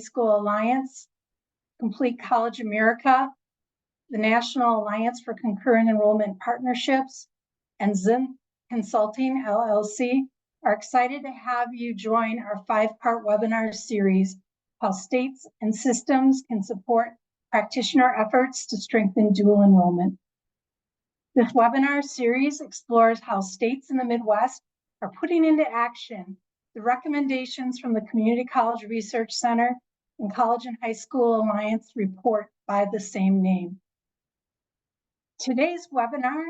School Alliance, Complete College America, the National Alliance for Concurrent Enrollment Partnerships, and Zin Consulting, LLC, are excited to have you join our 5-part webinar series, How States and Systems Can Support Practitioner Efforts to Strengthen Dual Enrollment. This webinar series explores how states in the Midwest are putting into action the recommendations from the Community College Research Center and College and High School Alliance report by the same name. Today's webinar,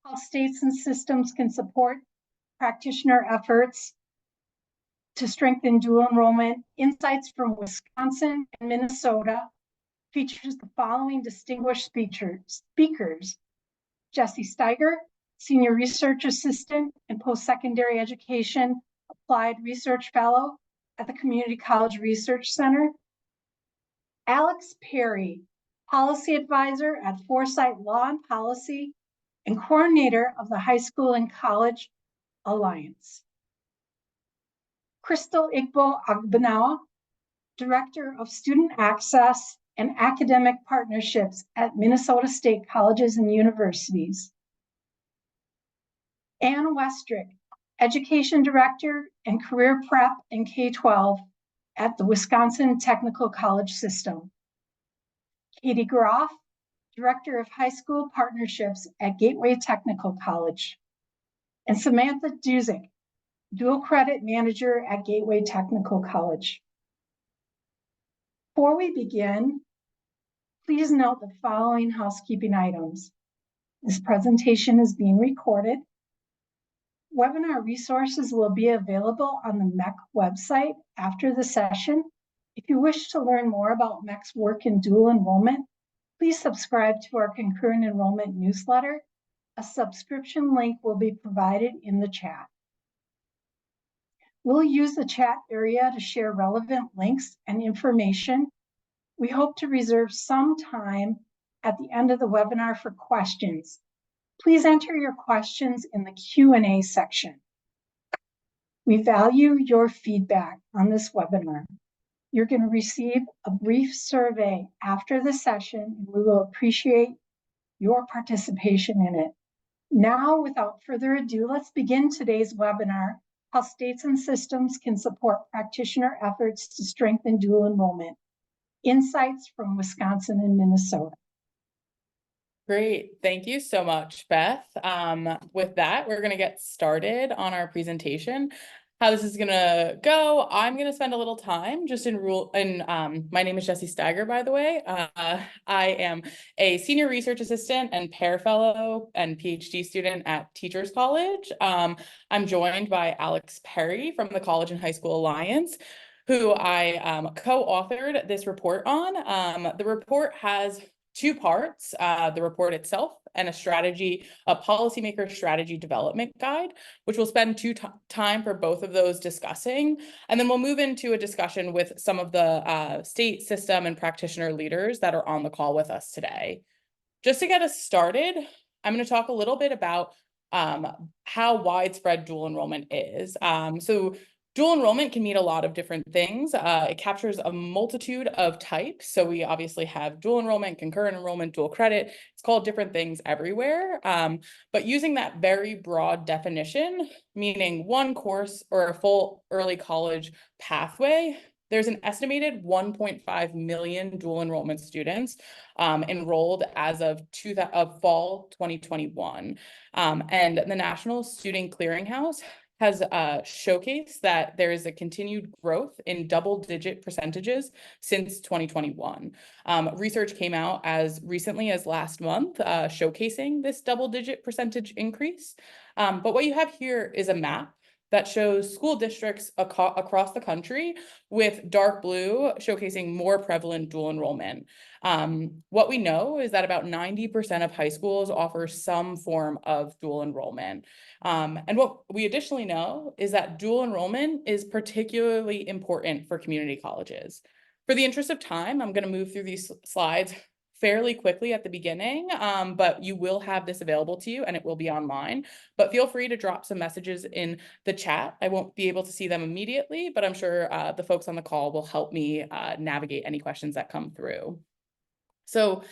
How States and Systems Can Support Practitioner Efforts to Strengthen Dual Enrollment, Insights from Wisconsin and Minnesota, features the following distinguished speakers: Jessie Steiger, Senior Research Assistant and Postsecondary Education Applied Research Fellow at the Community College Research Center; Alex Perry, Policy Advisor at Foresight Law and Policy and Coordinator of the High School and College Alliance; Krystle Igbo-Ogbonna, Director of Student Access and Academic Partnerships at Minnesota State Colleges and Universities; Ann Westrich, Education Director and Career Prep and K-12 at the Wisconsin Technical College System; Katie Groff, Director of High School Partnerships at Gateway Technical College; and Samantha Duzick, Dual Credit Manager at Gateway Technical College. Before we begin, please note the following housekeeping items. This presentation is being recorded. Webinar resources will be available on the MEC website after the session. If you wish to learn more about MEC's work in dual enrollment, please subscribe to our concurrent enrollment newsletter. A subscription link will be provided in the chat. We'll use the chat area to share relevant links and information. We hope to reserve some time at the end of the webinar for questions. Please enter your questions in the Q&A section. We value your feedback on this webinar. You're going to receive a brief survey after the session, and we will appreciate your participation in it. Now, without further ado, let's begin today's webinar, How States and Systems Can Support Practitioner Efforts to Strengthen Dual Enrollment, Insights from Wisconsin and Minnesota. Great. Thank you so much, Beth. With that, we're going to get started on our presentation. How this is going to go, I'm going to spend a little time just my name is Jessie Steiger, by the way. I am a Senior Research Assistant and PEAR Fellow and PhD student at Teachers College. I'm joined by Alex Perry from the College and High School Alliance, who I co-authored this report on. The report has 2 parts, the report itself and a policymaker strategy development guide, which we'll spend time for both of those discussing. And then we'll move into a discussion with some of the state system and practitioner leaders that are on the call with us today. Just to get us started, I'm going to talk a little bit about how widespread dual enrollment is. Dual enrollment can mean a lot of different things. It captures a multitude of types. So we obviously have dual enrollment, concurrent enrollment, dual credit. It's called different things everywhere. But using that very broad definition, meaning one course or a full early college pathway, there's an estimated 1.5 million dual enrollment students enrolled as of fall 2021. And the National Student Clearinghouse has showcased that there is a continued growth in double-digit percentages since 2021. Research came out as recently as last month, showcasing this double-digit percentage increase. But what you have here is a map that shows school districts across the country, with dark blue showcasing more prevalent dual enrollment. What we know is that about 90% of high schools offer some form of dual enrollment. And what we additionally know is that dual enrollment is particularly important for community colleges. For the interest of time, I'm going to move through these slides fairly quickly at the beginning, but you will have this available to you and it will be online. But feel free to drop some messages in the chat. I won't be able to see them immediately, but I'm sure the folks on the call will help me navigate any questions that come through. So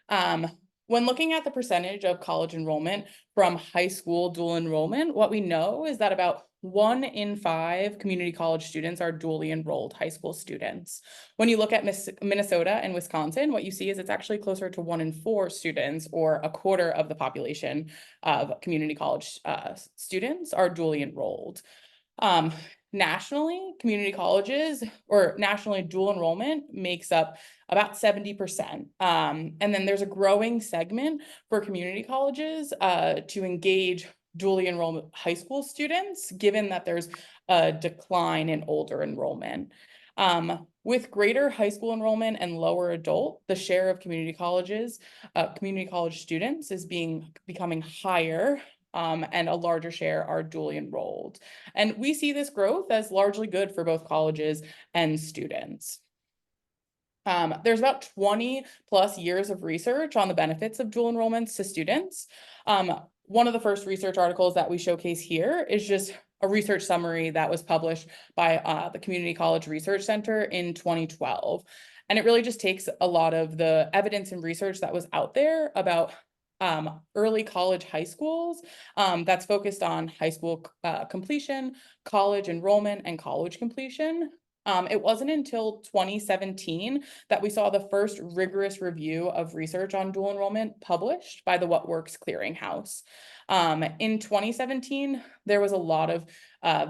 when looking at the percentage of college enrollment from high school dual enrollment, what we know is that about 1 in 5 community college students are dually enrolled high school students. When you look at Minnesota and Wisconsin, what you see is it's actually closer to 1 in 4 students, or a quarter of the population of community college students are dually enrolled. Nationally, community colleges, or nationally dual enrollment, makes up about 70%. And then there's a growing segment for community colleges to engage dually enrolled high school students, given that there's a decline in older enrollment. With greater high school enrollment and lower adult, the share of community colleges, community college students is becoming higher, and a larger share are dually enrolled. And we see this growth as largely good for both colleges and students. There's about 20 plus years of research on the benefits of dual enrollments to students. One of the first research articles that we showcase here is just a research summary that was published by the Community College Research Center in 2012. And it really just takes a lot of the evidence and research that was out there about early college high schools that's focused on high school completion, college enrollment, and college completion. It wasn't until 2017 that we saw the first rigorous review of research on dual enrollment published by the What Works Clearinghouse. In 2017, there was a lot of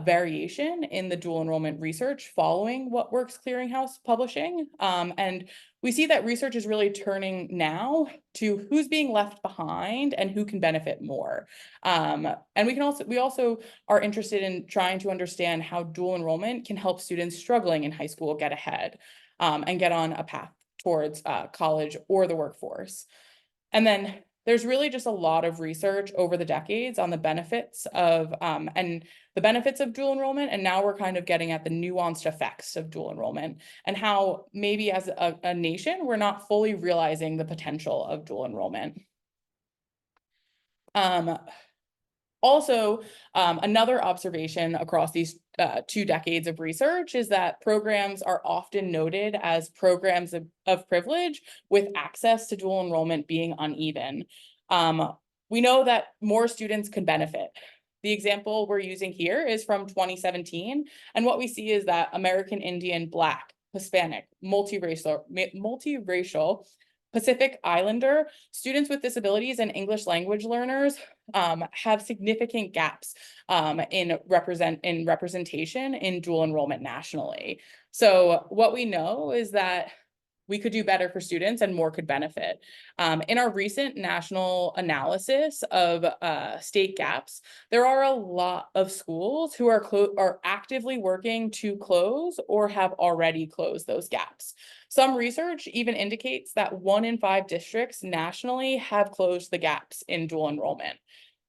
variation in the dual enrollment research following What Works Clearinghouse publishing. And we see that research is really turning now to who's being left behind and who can benefit more. And we also are interested in trying to understand how dual enrollment can help students struggling in high school get ahead and get on a path towards college or the workforce. And then there's really just a lot of research over the decades on the benefits of dual enrollment. And now we're kind of getting at the nuanced effects of dual enrollment and how maybe as a nation, we're not fully realizing the potential of dual enrollment. Also, another observation across these 2 decades of research is that programs are often noted as programs of privilege, with access to dual enrollment being uneven. We know that more students could benefit. The example we're using here is from 2017, and what we see is that American Indian, Black, Hispanic, multiracial, Pacific Islander students with disabilities and English language learners have significant gaps in representation in dual enrollment nationally. So what we know is that we could do better for students and more could benefit. In our recent national analysis of state gaps, there are a lot of schools who are actively working to close or have already closed those gaps. Some research even indicates that 1 in 5 districts nationally have closed the gaps in dual enrollment.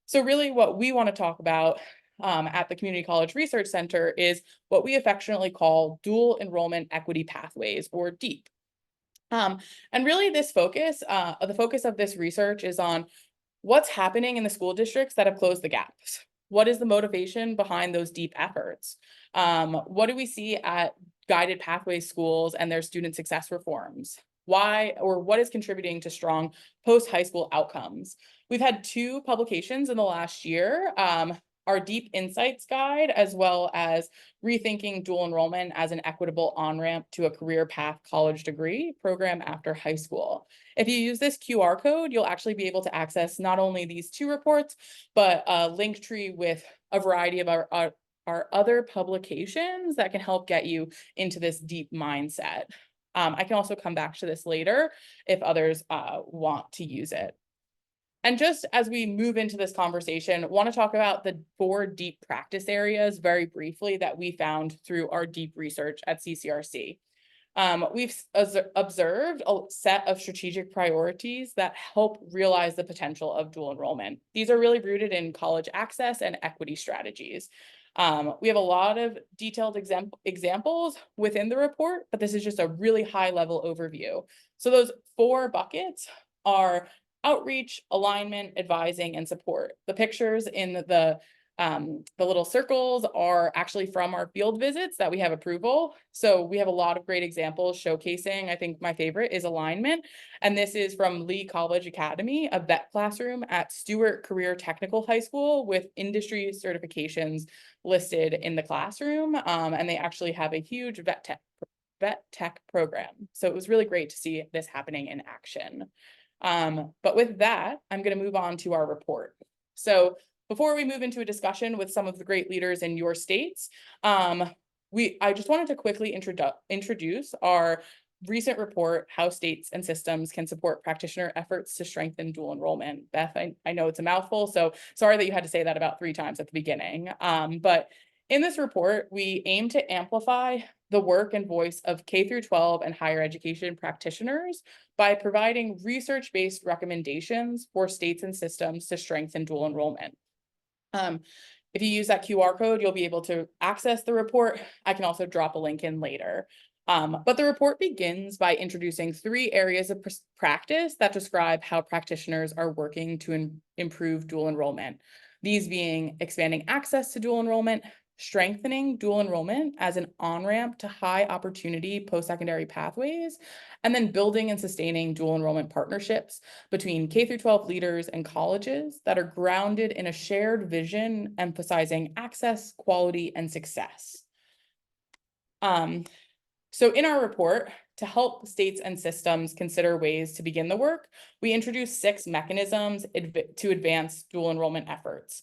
So really what we want to talk about at the Community College Research Center is what we affectionately call dual enrollment equity pathways, or DEEP. And really the focus of this research is on what's happening in the school districts that have closed the gaps. What is the motivation behind those DEEP efforts? What do we see at guided pathway schools and their student success reforms? Why, or what is contributing to strong post-high school outcomes? We've had 2 publications in the last year, our Deep Insights Guide, as well as Rethinking Dual Enrollment as an Equitable On-Ramp to a Career Path College Degree Program After High School. If you use this QR code, you'll actually be able to access not only these 2 reports, but a link tree with a variety of our other publications that can help get you into this deep mindset. I can also come back to this later if others want to use it. And just as we move into this conversation, I want to talk about the 4 deep practice areas very briefly that we found through our deep research at CCRC. We've observed a set of strategic priorities that help realize the potential of dual enrollment. These are really rooted in college access and equity strategies. We have a lot of detailed examples within the report, but this is just a really high level overview. So those 4 buckets are outreach, alignment, advising, and support. The pictures in the little circles are actually from our field visits that we have approval. So we have a lot of great examples showcasing. I think my favorite is alignment. And this is from Lee College Academy, a vet classroom at Stewart Career Technical High School with industry certifications listed in the classroom. And they actually have a huge vet tech program. So it was really great to see this happening in action. But with that, I'm going to move on to our report. So before we move into a discussion with some of the great leaders in your states, I just wanted to quickly introduce our recent report, How States and Systems Can Support Practitioner Efforts to Strengthen Dual Enrollment. Beth, I know it's a mouthful, so sorry that you had to say that about 3 times at the beginning. But in this report, we aim to amplify the work and voice of K-12 and higher education practitioners by providing research-based recommendations for states and systems to strengthen dual enrollment. If you use that QR code, you'll be able to access the report. I can also drop a link in later. But the report begins by introducing 3 areas of practice that describe how practitioners are working to improve dual enrollment. These being expanding access to dual enrollment, strengthening dual enrollment as an on-ramp to high opportunity post-secondary pathways, and then building and sustaining dual enrollment partnerships between K-12 leaders and colleges that are grounded in a shared vision emphasizing access, quality, and success. So in our report, to help states and systems consider ways to begin the work, we introduced 6 mechanisms to advance dual enrollment efforts.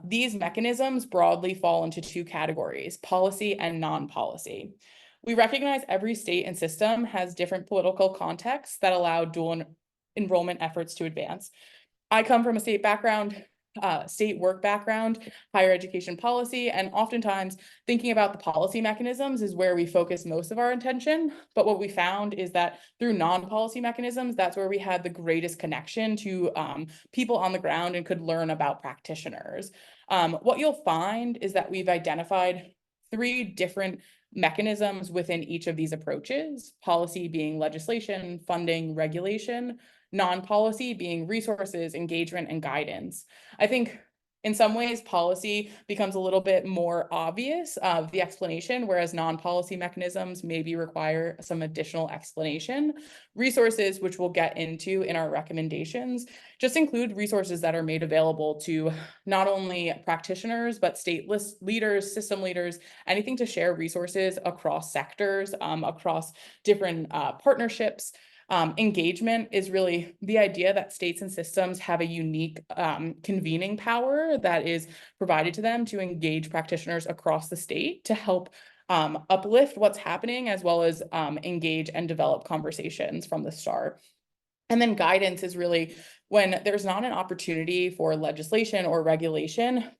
These mechanisms broadly fall into 2 categories, policy and non-policy. We recognize every state and system has different political contexts that allow dual enrollment efforts to advance. I come from a state work background, higher education policy, and oftentimes thinking about the policy mechanisms is where we focus most of our attention. But what we found is that through non-policy mechanisms, that's where we had the greatest connection to people on the ground and could learn about practitioners. What you'll find is that we've identified 3 different mechanisms within each of these approaches, policy being legislation, funding, regulation, non-policy being resources, engagement, and guidance. I think in some ways, policy becomes a little bit more obvious of the explanation, whereas non-policy mechanisms maybe require some additional explanation. Resources, which we'll get into in our recommendations, just include resources that are made available to not only practitioners, but state leaders, system leaders, anything to share resources across sectors, across different partnerships. Engagement is really the idea that states and systems have a unique convening power that is provided to them to engage practitioners across the state to help uplift what's happening, as well as engage and develop conversations from the start. And then guidance is really when there's not an opportunity for legislation or regulation,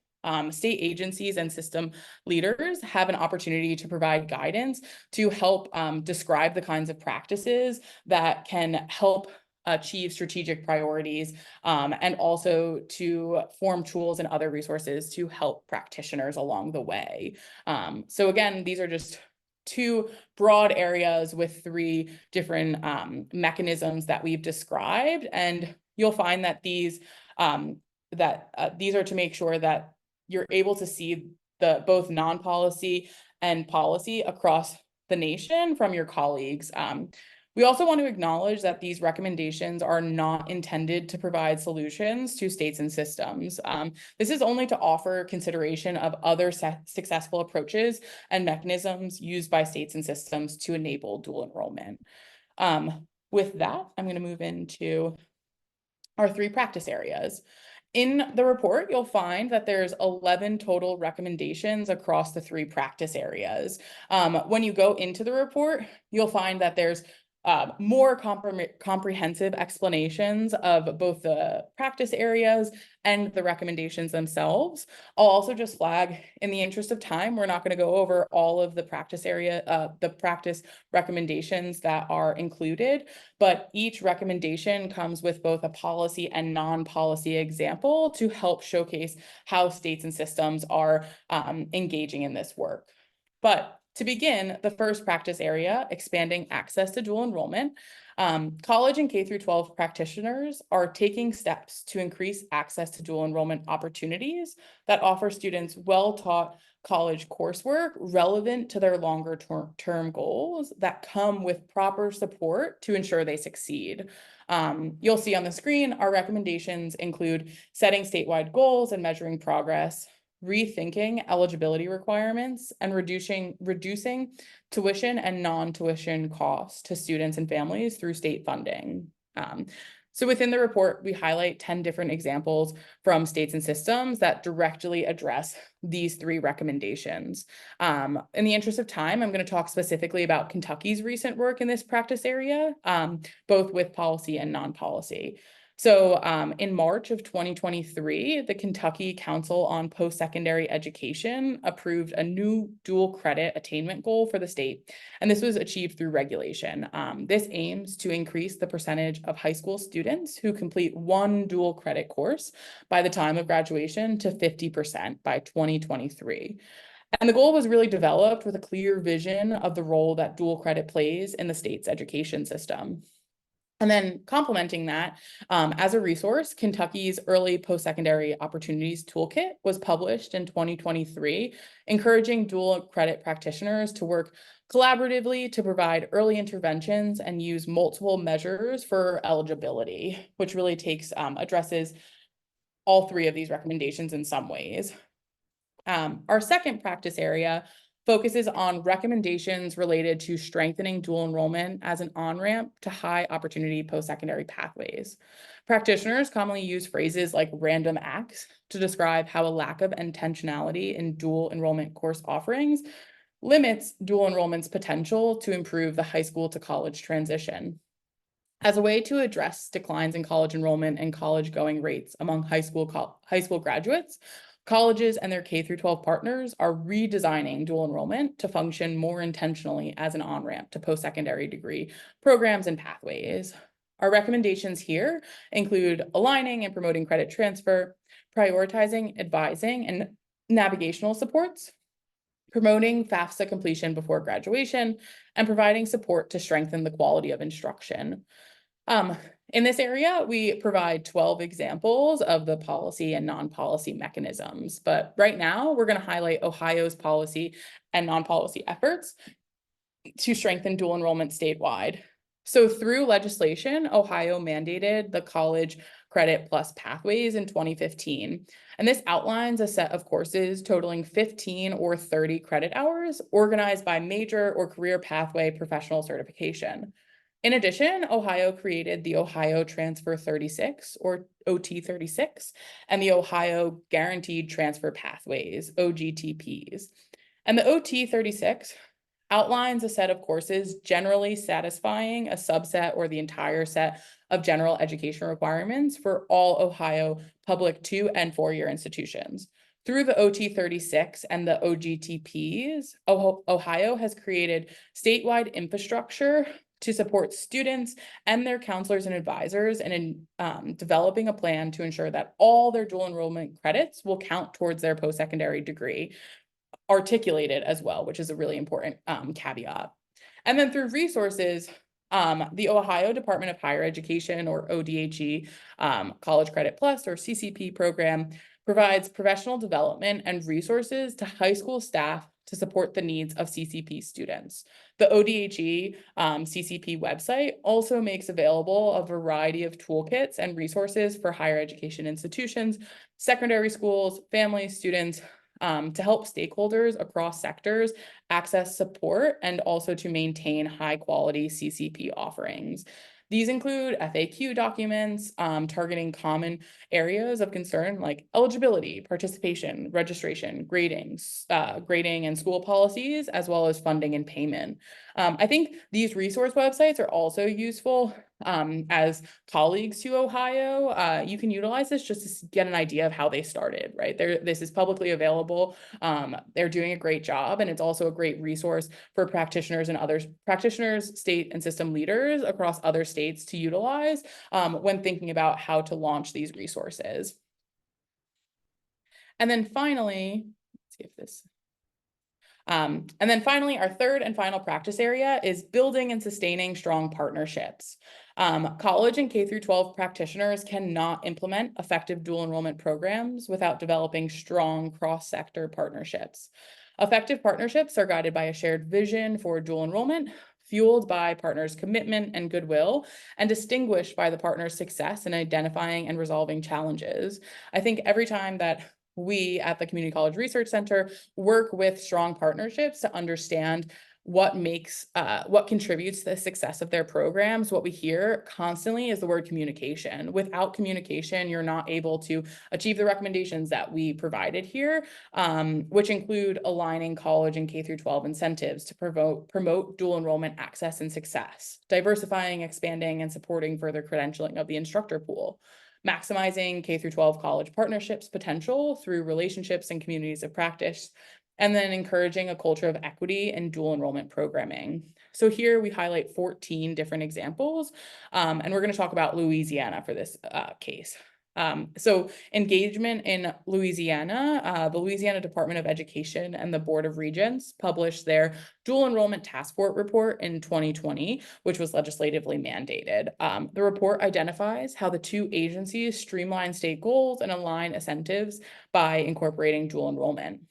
state agencies and system leaders have an opportunity to provide guidance to help describe the kinds of practices that can help achieve strategic priorities, and also to form tools and other resources to help practitioners along the way. So again, these are just 2 broad areas with 3 different mechanisms that we've described, and you'll find that these are to make sure that you're able to see the both non-policy and policy across the nation from your colleagues. We also want to acknowledge that these recommendations are not intended to provide solutions to states and systems. This is only to offer consideration of other successful approaches and mechanisms used by states and systems to enable dual enrollment. With that, I'm going to move into our 3 practice areas. In the report, you'll find that there's 11 total recommendations across the 3 practice areas. When you go into the report, you'll find that there's more comprehensive explanations of both the practice areas and the recommendations themselves. I'll also just flag, in the interest of time, we're not going to go over all of the practice recommendations that are included, but each recommendation comes with both a policy and non-policy example to help showcase how states and systems are engaging in this work. But to begin, the first practice area, expanding access to dual enrollment, college and K-12 practitioners are taking steps to increase access to dual enrollment opportunities that offer students well-taught college coursework relevant to their longer term goals that come with proper support to ensure they succeed. You'll see on the screen, our recommendations include setting statewide goals and measuring progress, rethinking eligibility requirements, and reducing tuition and non-tuition costs to students and families through state funding. So within the report, we highlight 10 different examples from states and systems that directly address these 3 recommendations. In the interest of time, I'm going to talk specifically about Kentucky's recent work in this practice area, both with policy and non-policy. So in March of 2023, the Kentucky Council on Postsecondary Education approved a new dual credit attainment goal for the state, and this was achieved through regulation. This aims to increase the percentage of high school students who complete one dual credit course by the time of graduation to 50% by 2023. And the goal was really developed with a clear vision of the role that dual credit plays in the state's education system. And then complementing that, as a resource, Kentucky's Early Post-Secondary Opportunities Toolkit was published in 2023, encouraging dual credit practitioners to work collaboratively to provide early interventions and use multiple measures for eligibility, which really addresses all 3 of these recommendations in some ways. Our second practice area focuses on recommendations related to strengthening dual enrollment as an on-ramp to high opportunity post-secondary pathways. Practitioners commonly use phrases like random acts to describe how a lack of intentionality in dual enrollment course offerings limits dual enrollment's potential to improve the high school to college transition. As a way to address declines in college enrollment and college going rates among high school graduates, colleges and their K-12 partners are redesigning dual enrollment to function more intentionally as an on-ramp to post-secondary degree programs and pathways. Our recommendations here include aligning and promoting credit transfer, prioritizing, advising, and navigational supports, promoting FAFSA completion before graduation, and providing support to strengthen the quality of instruction. In this area, we provide 12 examples of the policy and non-policy mechanisms, but right now we're going to highlight Ohio's policy and non-policy efforts to strengthen dual enrollment statewide. So through legislation, Ohio mandated the college credit plus pathways in 2015, and this outlines a set of courses totaling 15 or 30 credit hours organized by major or career pathway professional certification. In addition, Ohio created the Ohio Transfer 36 or OT 36 and the Ohio Guaranteed Transfer Pathways, OGTPs. And the OT 36 outlines a set of courses generally satisfying a subset or the entire set of general education requirements for all Ohio public 2- and 4-year institutions. Through the OT 36 and the OGTPs, Ohio has created statewide infrastructure to support students and their counselors and advisors and in developing a plan to ensure that all their dual enrollment credits will count towards their post-secondary degree, articulated as well, which is a really important caveat. And then through resources, the Ohio Department of Higher Education, or ODHE, College Credit Plus or CCP program provides professional development and resources to high school staff to support the needs of CCP students. The ODHE CCP website also makes available a variety of toolkits and resources for higher education institutions, secondary schools, families, students, to help stakeholders across sectors access support and also to maintain high quality CCP offerings. These include FAQ documents targeting common areas of concern like eligibility, participation, registration, grading and school policies, as well as funding and payment. I think these resource websites are also useful as colleagues to Ohio. You can utilize this just to get an idea of how they started, right? This is publicly available. They're doing a great job, and it's also a great resource for practitioners and practitioners, state and system leaders across other states to utilize when thinking about how to launch these resources. And then finally, let's see if this. And then finally, our third and final practice area is building and sustaining strong partnerships. College and K through 12 practitioners cannot implement effective dual enrollment programs without developing strong cross-sector partnerships. Effective partnerships are guided by a shared vision for dual enrollment, fueled by partners' commitment and goodwill, and distinguished by the partner's success in identifying and resolving challenges. I think every time that we at the Community College Research Center work with strong partnerships to understand what contributes to the success of their programs, what we hear constantly is the word communication. Without communication, you're not able to achieve the recommendations that we provided here, which include aligning college and K through 12 incentives to promote dual enrollment access and success, diversifying, expanding, and supporting further credentialing of the instructor pool, maximizing K through 12 college partnerships potential through relationships and communities of practice, and then encouraging a culture of equity and dual enrollment programming. So here we highlight 14 different examples, and we're going to talk about Louisiana for this case. So engagement in Louisiana, the Louisiana Department of Education and the Board of Regents published their dual enrollment task force report in 2020, which was legislatively mandated. The report identifies how the two agencies streamline state goals and align incentives by incorporating dual enrollment.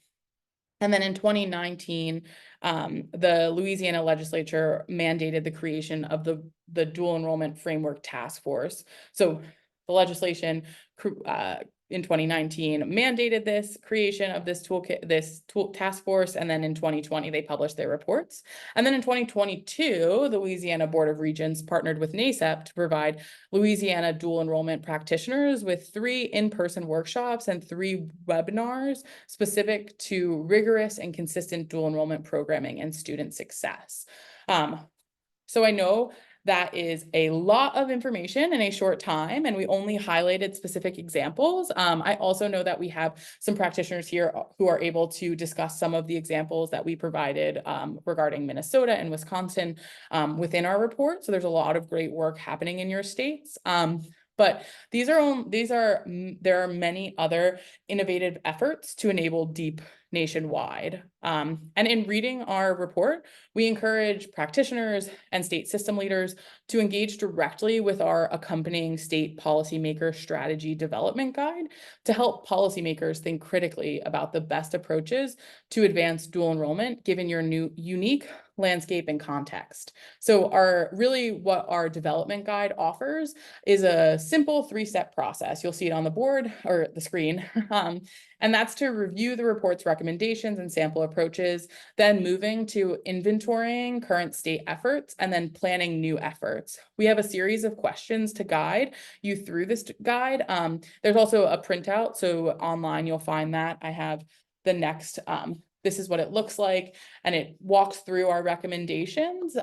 And then in 2019, the Louisiana legislature mandated the creation of the dual enrollment framework task force. So the legislation in 2019 mandated this creation of this task force, and then in 2020 they published their reports. And then in 2022, the Louisiana Board of Regents partnered with NACEP to provide Louisiana dual enrollment practitioners with 3 in-person workshops and 3 webinars specific to rigorous and consistent dual enrollment programming and student success. So I know that is a lot of information in a short time, and we only highlighted specific examples. I also know that we have some practitioners here who are able to discuss some of the examples that we provided regarding Minnesota and Wisconsin within our report. So there's a lot of great work happening in your states. But there are many other innovative efforts to enable DEEP nationwide. And in reading our report, we encourage practitioners and state system leaders to engage directly with our accompanying state policymaker strategy development guide to help policymakers think critically about the best approaches to advance dual enrollment given your unique landscape and context. So what our development guide offers is a simple 3-step process. You'll see it on the board or the screen. And that's to review the report's recommendations and sample approaches, then moving to inventorying current state efforts, and then planning new efforts. We have a series of questions to guide you through this guide. There's also a printout, so online you'll find that. I have the next, this is what it looks like, and it walks through our recommendations.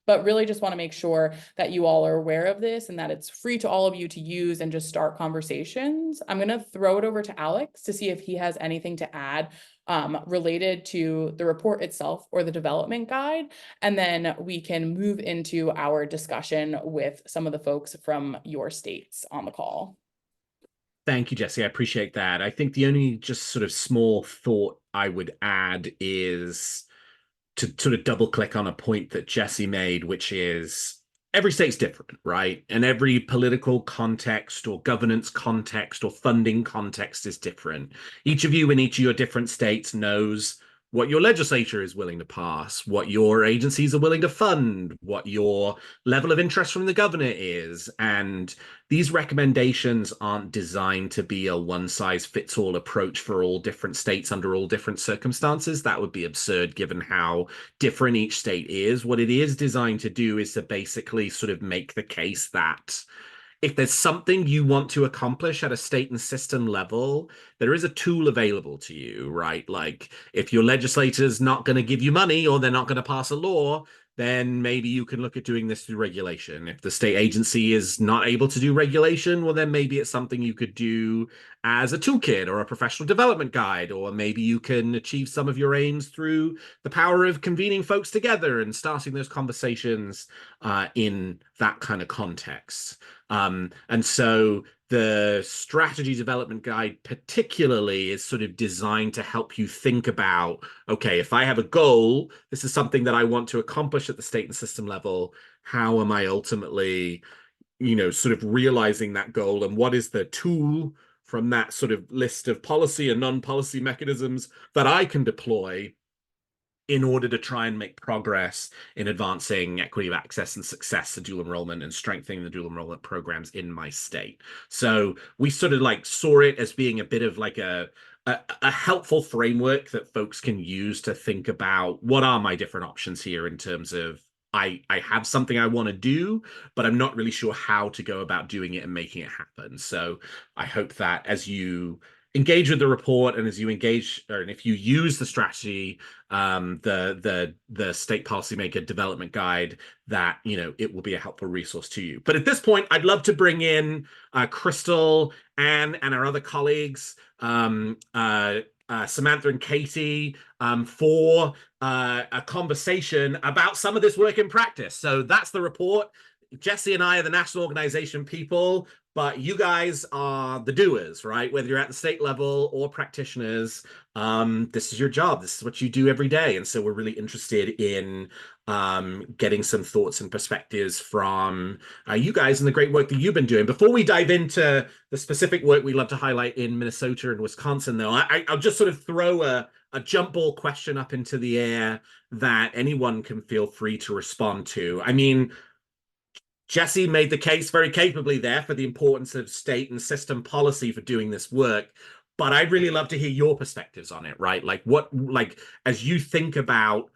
But really just want to make sure that you all are aware of this and that it's free to all of you to use and just start conversations. I'm going to throw it over to Alex to see if he has anything to add related to the report itself or the development guide. And then we can move into our discussion with some of the folks from your states on the call. Thank you, Jessie. I appreciate that. I think the only just sort of small thought I would add is to sort of double click on a point that Jessie made, which is every state's different, right? And every political context or governance context or funding context is different. Each of you in each of your different states knows what your legislature is willing to pass, what your agencies are willing to fund, what your level of interest from the governor is. And these recommendations aren't designed to be a one-size-fits-all approach for all different states under all different circumstances. That would be absurd given how different each state is. What it is designed to do is to basically sort of make the case that if there's something you want to accomplish at a state and system level, there is a tool available to you, right? Like if your legislator's not going to give you money or they're not going to pass a law, then maybe you can look at doing this through regulation. If the state agency is not able to do regulation, well, then maybe it's something you could do as a toolkit or a professional development guide, or maybe you can achieve some of your aims through the power of convening folks together and starting those conversations in that kind of context. And so the strategy development guide particularly is sort of designed to help you think about, okay, if I have a goal, this is something that I want to accomplish at the state and system level, how am I ultimately, sort of realizing that goal, and what is the tool from that sort of list of policy and non-policy mechanisms that I can deploy in order to try and make progress in advancing equity of access and success to dual enrollment and strengthening the dual enrollment programs in my state. So we sort of like saw it as being a bit of like a helpful framework that folks can use to think about what are my different options here in terms of I have something I want to do, but I'm not really sure how to go about doing it and making it happen. So I hope that as you engage with the report and as you engage, and if you use the strategy, the state policymaker development guide, that it will be a helpful resource to you. But at this point, I'd love to bring in Krystle, Anne, and our other colleagues, Samantha and Katie, for a conversation about some of this work in practice. So that's the report. Jessie and I are the national organization people, but you guys are the doers, right? Whether you're at the state level or practitioners, this is your job. This is what you do every day. And so we're really interested in getting some thoughts and perspectives from you guys and the great work that you've been doing. Before we dive into the specific work we love to highlight in Minnesota and Wisconsin, though, I'll just sort of throw a jump ball question up into the air that anyone can feel free to respond to. I mean, Jessie made the case very capably there for the importance of state and system policy for doing this work, but I'd really love to hear your perspectives on it, right? Like as you think about,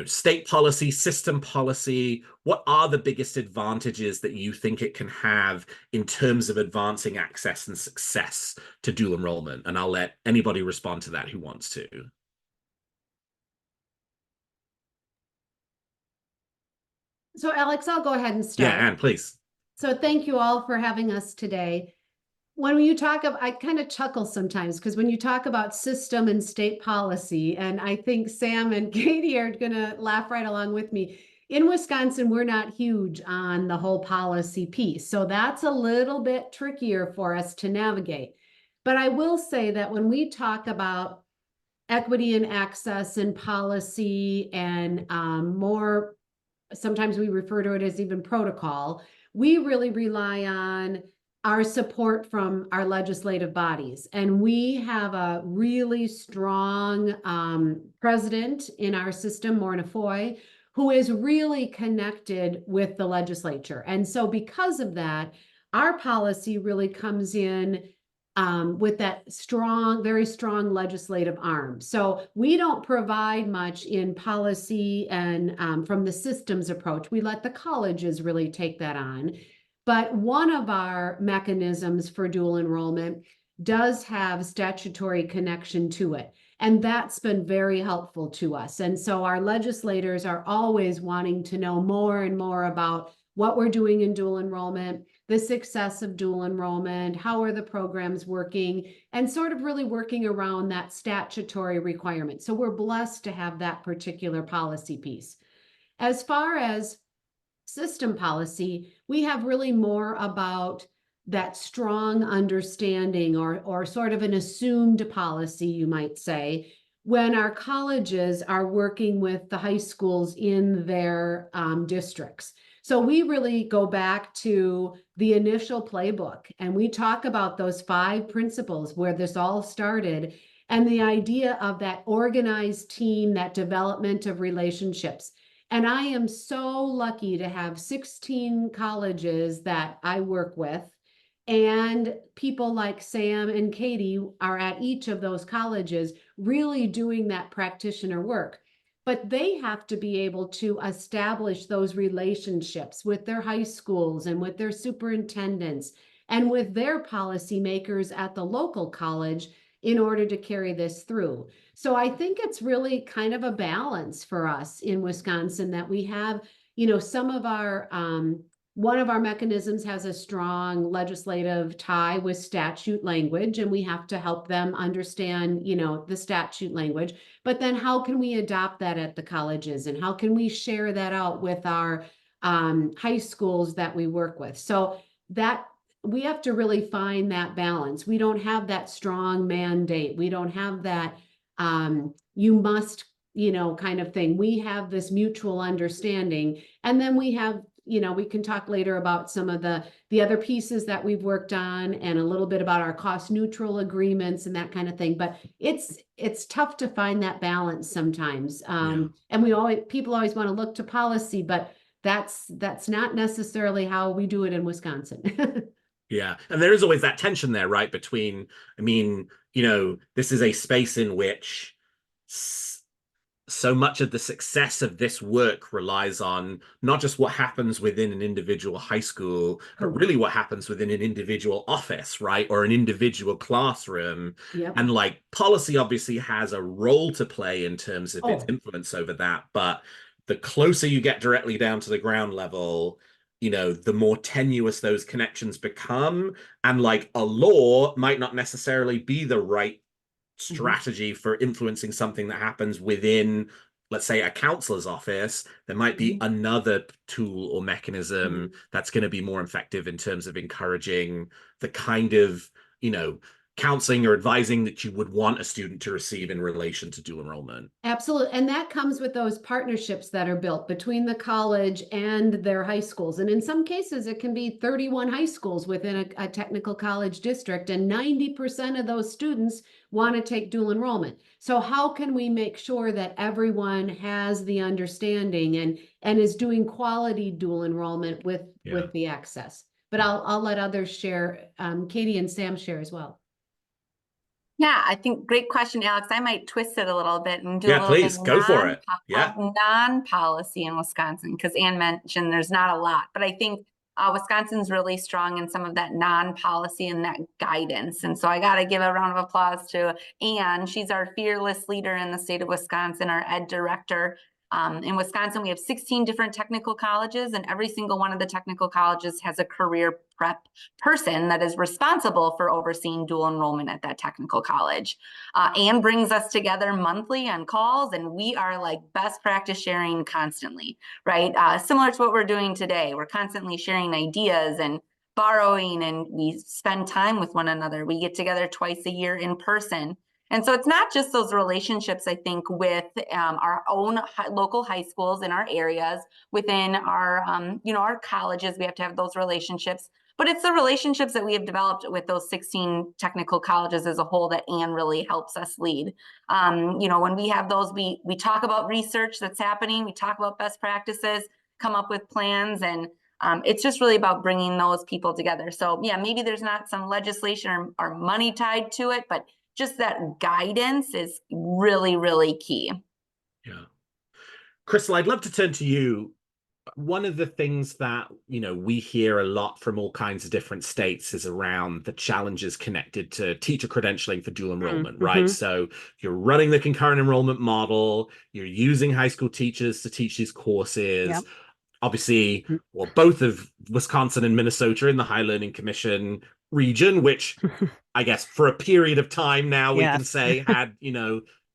state policy, system policy, what are the biggest advantages that you think it can have in terms of advancing access and success to dual enrollment? And I'll let anybody respond to that who wants to. So Alex, I'll go ahead and start. Yeah, Anne, please. So thank you all for having us today. When you talk about, I kind of chuckle sometimes because when you talk about system and state policy, and I think Sam and Katie are going to laugh right along with me. In Wisconsin, we're not huge on the whole policy piece. So that's a little bit trickier for us to navigate. But I will say that when we talk about equity and access and policy and more, sometimes we refer to it as even protocol, we really rely on our support from our legislative bodies. And we have a really strong president in our system, Morna Foy, who is really connected with the legislature. And so because of that, our policy really comes in with that strong, very strong legislative arm. So we don't provide much in policy and from the systems approach. We let the colleges really take that on. But one of our mechanisms for dual enrollment does have statutory connection to it. And that's been very helpful to us. And so our legislators are always wanting to know more and more about what we're doing in dual enrollment, the success of dual enrollment, how are the programs working, and sort of really working around that statutory requirement. So we're blessed to have that particular policy piece. As far as system policy, we have really more about that strong understanding or sort of an assumed policy, you might say, when our colleges are working with the high schools in their districts. So we really go back to the initial playbook and we talk about those 5 principles where this all started and the idea of that organized team, that development of relationships. And I am so lucky to have 16 colleges that I work with, and people like Sam and Katie are at each of those colleges really doing that practitioner work. But they have to be able to establish those relationships with their high schools and with their superintendents and with their policymakers at the local college in order to carry this through. So I think it's really kind of a balance for us in Wisconsin that we have, some of our, one of our mechanisms has a strong legislative tie with statute language, and we have to help them understand, the statute language. But then how can we adopt that at the colleges, and how can we share that out with our high schools that we work with? So that we have to really find that balance. We don't have that strong mandate. We don't have that you must, kind of thing. We have this mutual understanding. And then we have, we can talk later about some of the other pieces that we've worked on, and a little bit about our cost neutral agreements and that kind of thing. But it's tough to find that balance sometimes. And people always want to look to policy, but that's not necessarily how we do it in Wisconsin. Yeah. And there is always that tension there, right? Between, this is a space in which so much of the success of this work relies on not just what happens within an individual high school, but really what happens within an individual office, right? Or an individual classroom. Yep. And policy obviously has a role to play in terms of its influence over that. But the closer you get directly down to the ground level, the more tenuous those connections become, and a law might not necessarily be the right strategy for influencing something that happens within, let's say, a counselor's office. There might be another tool or mechanism that's going to be more effective in terms of encouraging the kind of, counseling or advising that you would want a student to receive in relation to dual enrollment. Absolutely. And that comes with those partnerships that are built between the college and their high schools. And in some cases, it can be 31 high schools within a technical college district, and 90% of those students want to take dual enrollment. So how can we make sure that everyone has the understanding and is doing quality dual enrollment with the access? But I'll let others share. Katie and Sam share as well. Yeah, I think great question, Alex. I might twist it a little bit and do a little please bit go for it. Non-policy in Wisconsin, because Anne mentioned there's not a lot, but I think Wisconsin's really strong in some of that non-policy and that guidance. And so I got to give a round of applause to Anne. She's our fearless leader in the state of Wisconsin, our ed director. In Wisconsin, we have 16 different technical colleges, and every single one of the technical colleges has a career prep person that is responsible for overseeing dual enrollment at that technical college. Anne brings us together monthly on calls, and we are like best practice sharing constantly, right? Similar to what we're doing today. We're constantly sharing ideas and borrowing, and we spend time with one another. We get together twice a year in person. And so it's not just those relationships, I think, with our own local high schools in our areas, within our, our colleges. We have to have those relationships, but it's the relationships that we have developed with those 16 technical colleges as a whole that Anne really helps us lead. When we have those, we talk about research that's happening. We talk about best practices, come up with plans, and it's just really about bringing those people together. So yeah, maybe there's not some legislation or money tied to it, but just that guidance is really, really key. Yeah. Krystle, I'd love to turn to you. One of the things that, we hear a lot from all kinds of different states is around the challenges connected to teacher credentialing for dual enrollment, right? So you're running the concurrent enrollment model, you're using high school teachers to teach these courses. Yep. Obviously, both of Wisconsin and Minnesota in the High Learning Commission region, which I guess for a period of time now, we can say had,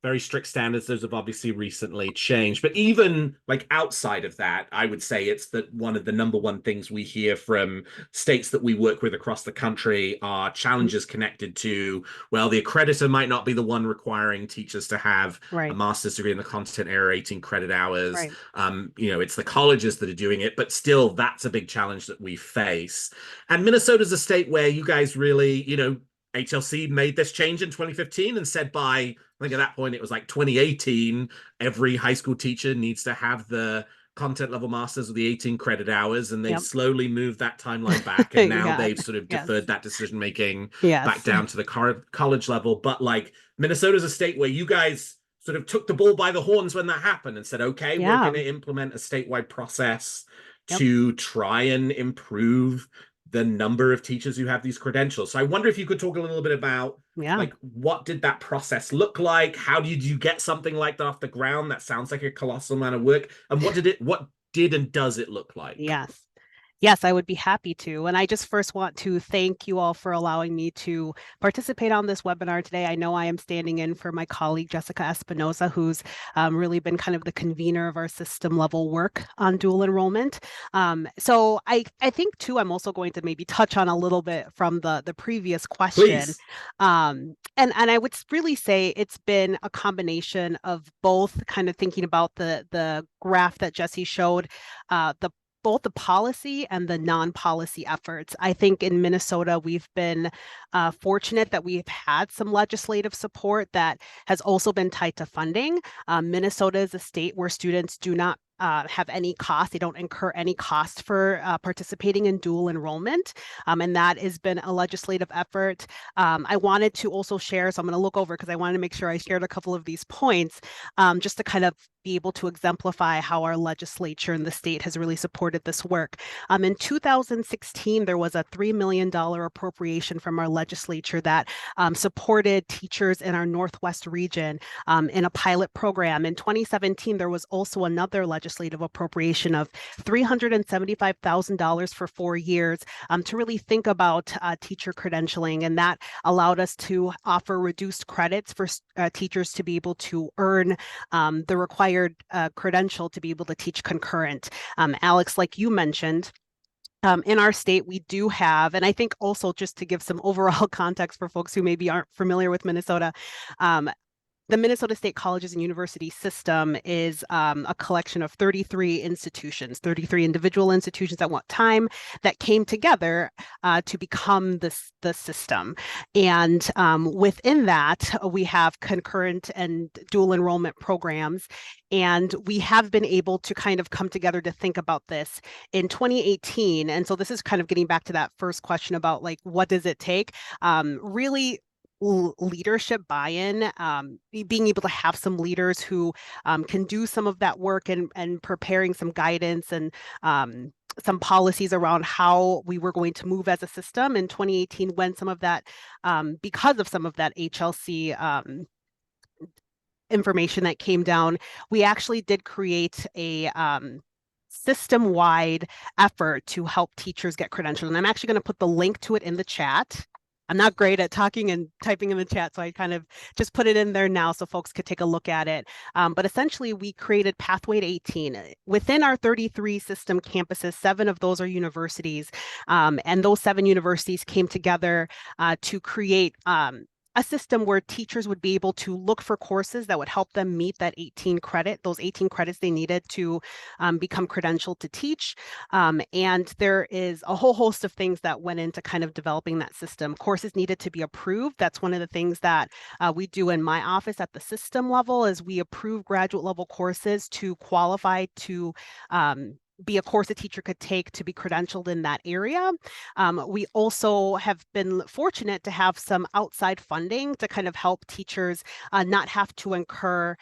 very strict standards. Those have obviously recently changed. But even outside of that, I would say it's that one of the number one things we hear from states that we work with across the country are challenges connected to, well, the accreditor might not be the one requiring teachers to have a master's degree in the content area, 18 credit hours. It's the colleges that are doing it, but still that's a big challenge that we face. And Minnesota's a state where you guys really, HLC made this change in 2015 and said by, I think at that point it was 2018, every high school teacher needs to have the content level masters with the 18 credit hours, and they slowly moved that timeline back, and now they've sort of deferred that decision making back down to the college level. But Minnesota's a state where you guys sort of took the bull by the horns when that happened and said, okay, we're going to implement a statewide process to try and improve the number of teachers who have these credentials. So I wonder if you could talk a little bit about like, what did that process look like? How did you get something like that off the ground? That sounds like a colossal amount of work. And what did and does it look like? Yes. Yes, I would be happy to. And I just first want to thank you all for allowing me to participate on this webinar today. I know I am standing in for my colleague, Jessica Espinoza, who's really been kind of the convener of our system level work on dual enrollment. So I think too, I'm also going to maybe touch on a little bit from the previous question. Please. And I would really say it's been a combination of both, kind of thinking about the graph that Jessie showed, both the policy and the non-policy efforts. I think in Minnesota, we've been fortunate that we've had some legislative support that has also been tied to funding. Minnesota is a state where students do not have any cost. They don't incur any cost for participating in dual enrollment. And that has been a legislative effort. I wanted to also share, so I'm going to look over because I wanted to make sure I shared a couple of these points just to kind of be able to exemplify how our legislature in the state has really supported this work. In 2016, there was a $3 million appropriation from our legislature that supported teachers in our Northwest region in a pilot program. In 2017, there was also another legislative appropriation of $375,000 for 4 years to really think about teacher credentialing. And that allowed us to offer reduced credits for teachers to be able to earn the required credential to be able to teach concurrent. Alex, like you mentioned, in our state, we do have, and I think also just to give some overall context for folks who maybe aren't familiar with Minnesota, the Minnesota State Colleges and University system is a collection of 33 institutions, 33 individual institutions at one time that came together to become the system. And within that, we have concurrent and dual enrollment programs. And we have been able to kind of come together to think about this in 2018. And so this is kind of getting back to that first question about like, what does it take? Really leadership buy-in, being able to have some leaders who can do some of that work and preparing some guidance and some policies around how we were going to move as a system in 2018 when some of that, because of some of that HLC information that came down, we actually did create a system-wide effort to help teachers get credentialed. And I'm actually going to put the link to it in the chat. I'm not great at talking and typing in the chat, so I kind of just put it in there now so folks could take a look at it. But essentially, we created Pathway to 18. Within our 33 system campuses, 7 of those are universities, and those 7 universities came together to create a system where teachers would be able to look for courses that would help them meet that 18 credit, those 18 credits they needed to become credentialed to teach. And there is a whole host of things that went into kind of developing that system. Courses needed to be approved. That's one of the things that we do in my office at the system level is we approve graduate level courses to qualify to be a course a teacher could take to be credentialed in that area. We also have been fortunate to have some outside funding to kind of help teachers not have to incur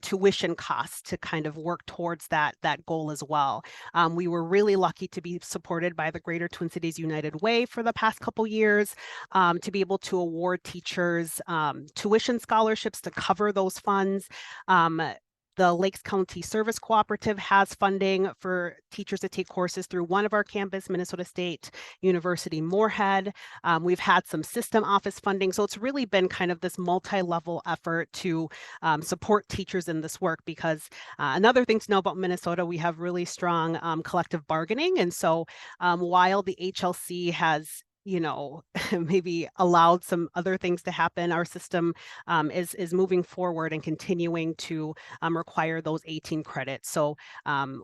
tuition costs to kind of work towards that goal as well. We were really lucky to be supported by the Greater Twin Cities United Way for the past couple years to be able to award teachers tuition scholarships to cover those funds. The Lakes County Service Cooperative has funding for teachers to take courses through one of our campus, Minnesota State University Moorhead. We've had some system office funding. So it's really been kind of this multi-level effort to support teachers in this work because another thing to know about Minnesota, we have really strong collective bargaining. And so while the HLC has maybe allowed some other things to happen, our system is moving forward and continuing to require those 18 credits. So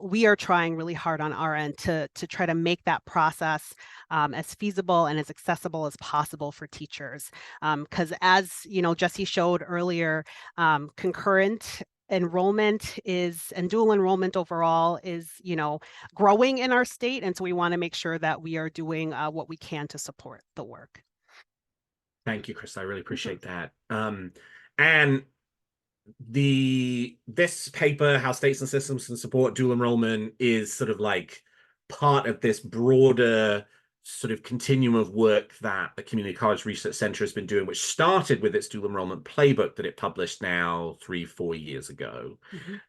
we are trying really hard on our end to try to make that process as feasible and as accessible as possible for teachers. Because as Jessie showed earlier, concurrent enrollment and dual enrollment overall is growing in our state, and so we want to make sure that we are doing what we can to support the work. Thank you, Krystle. I really appreciate that. And this paper, How States and Systems Can Support Dual Enrollment, is sort of like part of this broader sort of continuum of work that the Community College Research Center has been doing, which started with its dual enrollment playbook that it published now 3-4 years ago.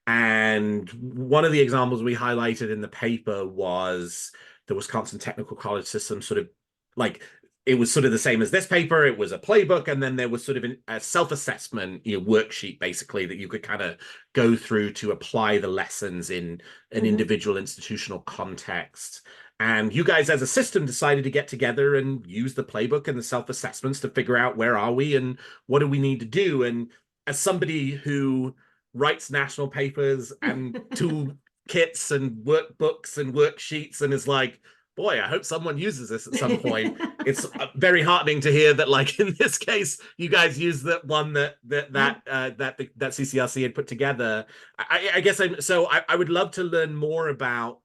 And one of the examples we highlighted in the paper was the Wisconsin Technical College system, sort of like, it was sort of the same as this paper. It was a playbook, and then there was sort of a self-assessment, worksheet basically that you could kind of go through to apply the lessons in an individual institutional context. And you guys as a system decided to get together and use the playbook and the self-assessments to figure out where are we and what do we need to do. And as somebody who writes national papers and tool kits and workbooks and worksheets and is like, boy, I hope someone uses this at some point. It's very heartening to hear that, like in this case, you guys use the one that CCRC had put together. I guess I would love to learn more about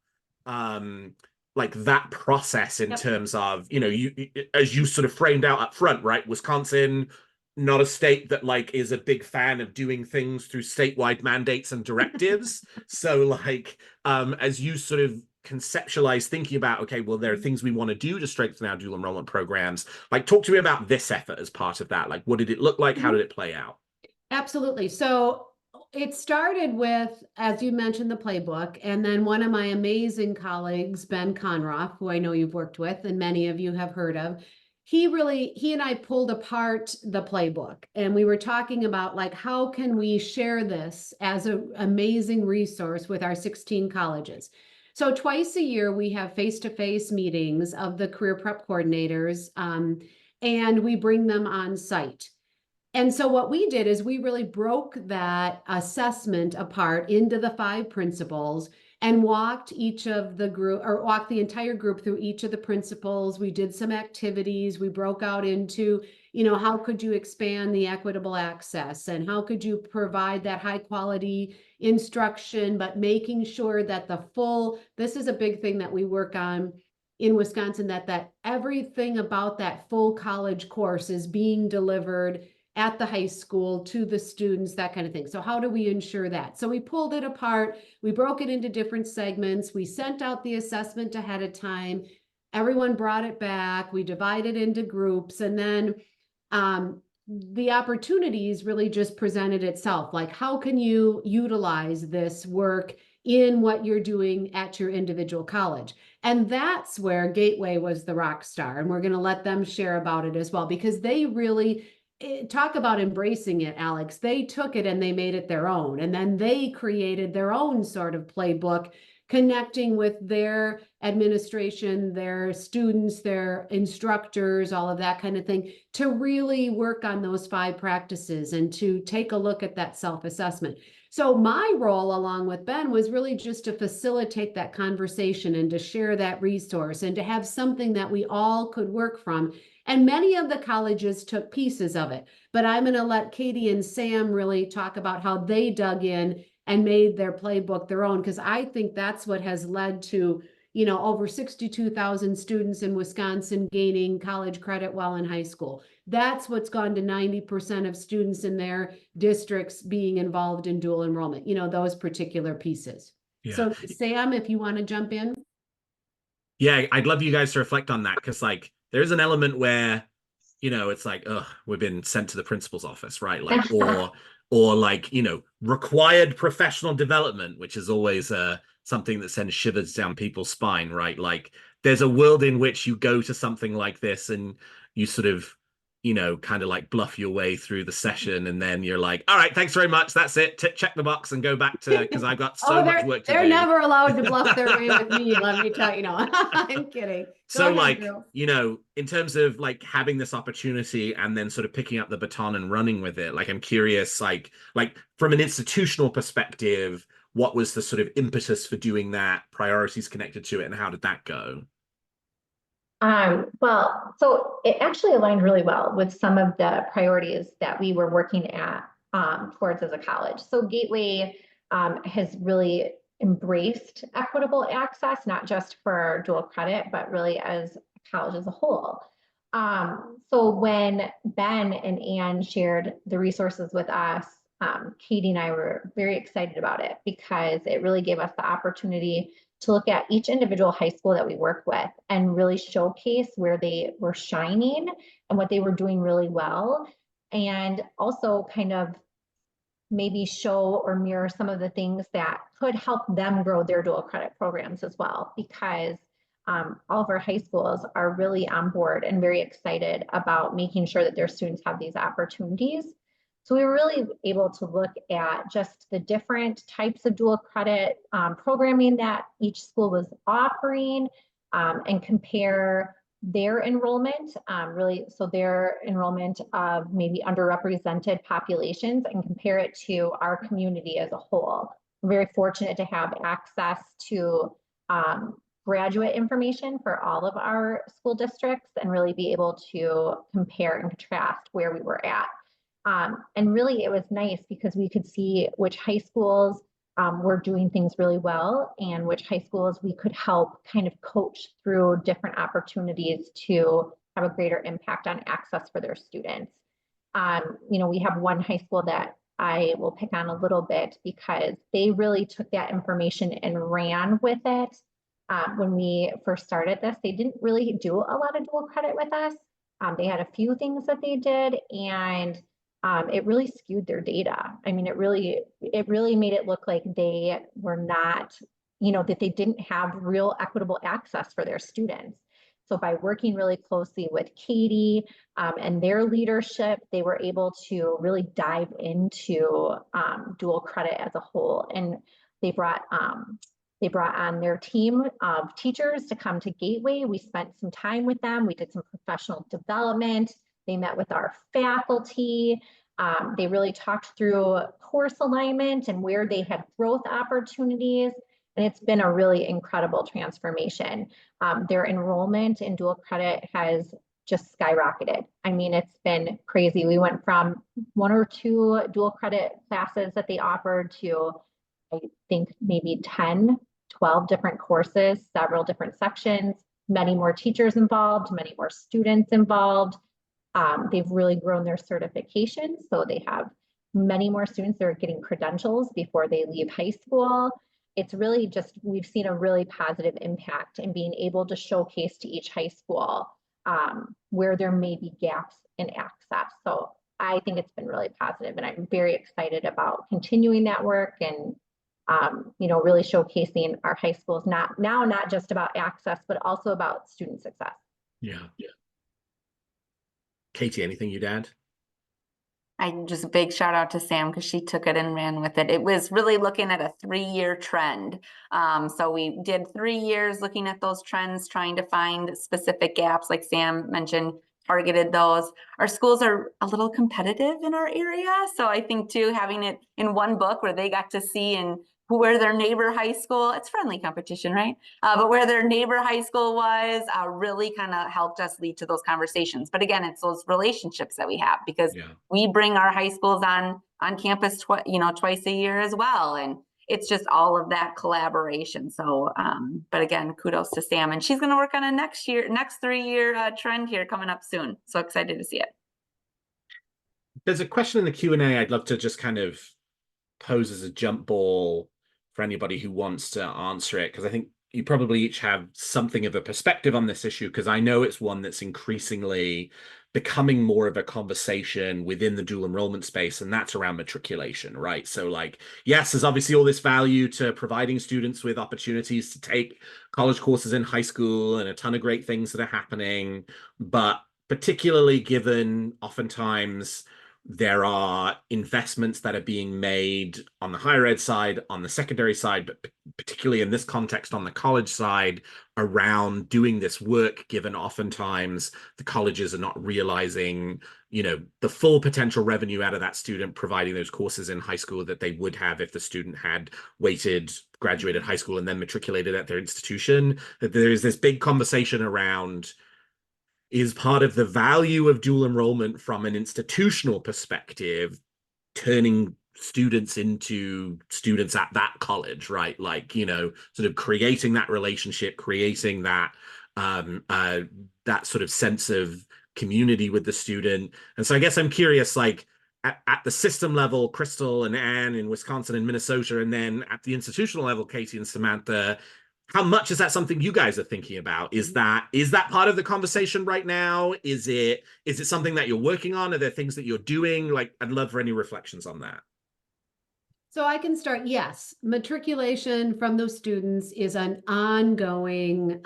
like that process in terms of, you as you sort of framed out up front, right? Wisconsin, not a state that like is a big fan of doing things through statewide mandates and directives. So like as you sort of conceptualize thinking about, okay, well, there are things we want to do to strengthen our dual enrollment programs. Like, talk to me about this effort as part of that. Like, what did it look like? How did it play out? Absolutely. So it started with, as you mentioned, the playbook, and then one of my amazing colleagues, Ben Conroff, who I know you've worked with and many of you have heard of, he and I pulled apart the playbook, and we were talking about like, how can we share this as an amazing resource with our 16 colleges? So twice a year, we have face-to-face meetings of the career prep coordinators, and we bring them on site. And so what we did is we really broke that assessment apart into the 5 principles and walked each of the group, or walked the entire group through each of the principles. We did some activities. We broke out into, how could you expand the equitable access, and how could you provide that high quality instruction, but making sure that this is a big thing that we work on in Wisconsin, that everything about that full college course is being delivered at the high school to the students, that kind of thing. So how do we ensure that? So we pulled it apart. We broke it into different segments. We sent out the assessment ahead of time. Everyone brought it back. We divided into groups, and then the opportunities really just presented itself. Like, how can you utilize this work in what you're doing at your individual college? And that's where Gateway was the rock star. And we're going to let them share about it as well, because they really talk about embracing it, Alex. They took it and they made it their own. And then they created their own sort of playbook, connecting with their administration, their students, their instructors, all of that kind of thing, to really work on those 5 practices and to take a look at that self-assessment. So my role, along with Ben, was really just to facilitate that conversation and to share that resource and to have something that we all could work from. And many of the colleges took pieces of it, but I'm going to let Katie and Sam really talk about how they dug in and made their playbook their own, because I think that's what has led to, over 62,000 students in Wisconsin gaining college credit while in high school. That's what's gone to 90% of students in their districts being involved in dual enrollment, those particular pieces. Yeah. So Sam, if you want to jump in. Yeah, I'd love you guys to reflect on that, because like there's an element where, it's like, we've been sent to the principal's office, right? Like, or like, required professional development, which is always something that sends shivers down people's spine, right? Like, there's a world in which you go to something like this and you sort of, kind of like bluff your way through the session, and then you're like, all right, thanks very much, that's it, check the box and go back to, because I've got so much work to do. They're never allowed to bluff their way with me, let me tell you. I'm kidding. So like, in terms of like having this opportunity and then sort of picking up the baton and running with it, like I'm curious, like from an institutional perspective, what was the sort of impetus for doing that, priorities connected to it, and how did that go? Well, so it actually aligned really well with some of the priorities that we were working at towards as a college. So Gateway has really embraced equitable access, not just for dual credit, but really as a college as a whole. So when Ben and Ann shared the resources with us, Katie and I were very excited about it, because it really gave us the opportunity to look at each individual high school that we work with and really showcase where they were shining and what they were doing really well. And also kind of maybe show or mirror some of the things that could help them grow their dual credit programs as well, because all of our high schools are really on board and very excited about making sure that their students have these opportunities. So we were really able to look at just the different types of dual credit programming that each school was offering and compare their enrollment, so their enrollment of maybe underrepresented populations, and compare it to our community as a whole. We're very fortunate to have access to graduate information for all of our school districts and really be able to compare and contrast where we were at. And really it was nice because we could see which high schools were doing things really well and which high schools we could help kind of coach through different opportunities to have a greater impact on access for their students. You know, we have one high school that I will pick on a little bit because they really took that information and ran with it. When we first started this, they didn't really do a lot of dual credit with us. They had a few things that they did, and it really skewed their data. I mean, it really made it look like they were not, you know, that they didn't have real equitable access for their students. So by working really closely with Katie and their leadership, they were able to really dive into dual credit as a whole. And they brought on their team of teachers to come to Gateway. We spent some time with them. We did some professional development. They met with our faculty. They really talked through course alignment and where they had growth opportunities. And it's been a really incredible transformation. Their enrollment in dual credit has just skyrocketed. I mean, it's been crazy. We went from 1 or 2 dual credit classes that they offered to, I think, maybe 10, 12 different courses, several different sections, many more teachers involved, many more students involved. They've really grown their certifications. So they have many more students that are getting credentials before they leave high school. It's really just, we've seen a really positive impact in being able to showcase to each high school where there may be gaps in access. So I think it's been really positive, and I'm very excited about continuing that work and you know, really showcasing our high schools, not just about access, but also about student success. Yeah. Katie, anything you'd add? Just a big shout out to Sam because she took it and ran with it. It was really looking at a 3-year trend. So we did 3 years looking at those trends, trying to find specific gaps, like Sam mentioned, targeted those. Our schools are a little competitive in our area. So I think too, having it in one book where they got to see and where their neighbor high school, it's friendly competition, right? But where their neighbor high school was really kind of helped us lead to those conversations. But again, it's those relationships that we have, because we bring our high schools on campus, twice a year as well. And it's just all of that collaboration. So, but again, kudos to Sam, and she's going to work on a next 3-year trend here coming up soon. So excited to see it. There's a question in the Q&A I'd love to just kind of pose as a jump ball for anybody who wants to answer it, because I think you probably each have something of a perspective on this issue, because I know it's one that's increasingly becoming more of a conversation within the dual enrollment space, and that's around matriculation, right? So like, yes, there's obviously all this value to providing students with opportunities to take college courses in high school and a ton of great things that are happening, but particularly given oftentimes there are investments that are being made on the higher ed side, on the secondary side, but particularly in this context on the college side, around doing this work, given oftentimes the colleges are not realizing, you know, the full potential revenue out of that student providing those courses in high school that they would have if the student had graduated high school and then matriculated at their institution. That there is this big conversation around, is part of the value of dual enrollment from an institutional perspective turning students into students at that college, right? Like, you know, sort of creating that relationship, creating that that sort of sense of community with the student. And so I guess I'm curious, like at the system level, Krystle and Anne in Wisconsin and Minnesota, and then at the institutional level, Katie and Samantha, how much is that something you guys are thinking about? Is that part of the conversation right now? Is it something that you're working on? Are there things that you're doing? Like, I'd love for any reflections on that. So I can start. Yes, matriculation from those students is an ongoing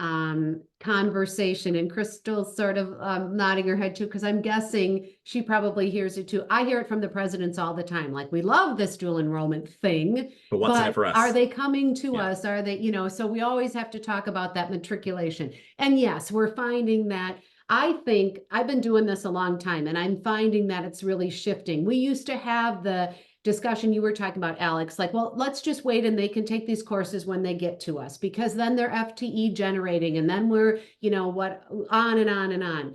conversation, and Krystle's sort of nodding her head too, because I'm guessing she probably hears it too. I hear it from the presidents all the time. Like, we love this dual enrollment thing, But what's in it for us? Are they coming to Yeah. us? Are they, so we always have to talk about that matriculation. And yes, we're finding that. I think I've been doing this a long time, and I'm finding that it's really shifting. We used to have the discussion you were talking about, Alex, like, well, let's just wait and they can take these courses when they get to us, because then they're FTE generating, and then we're, on and on and on.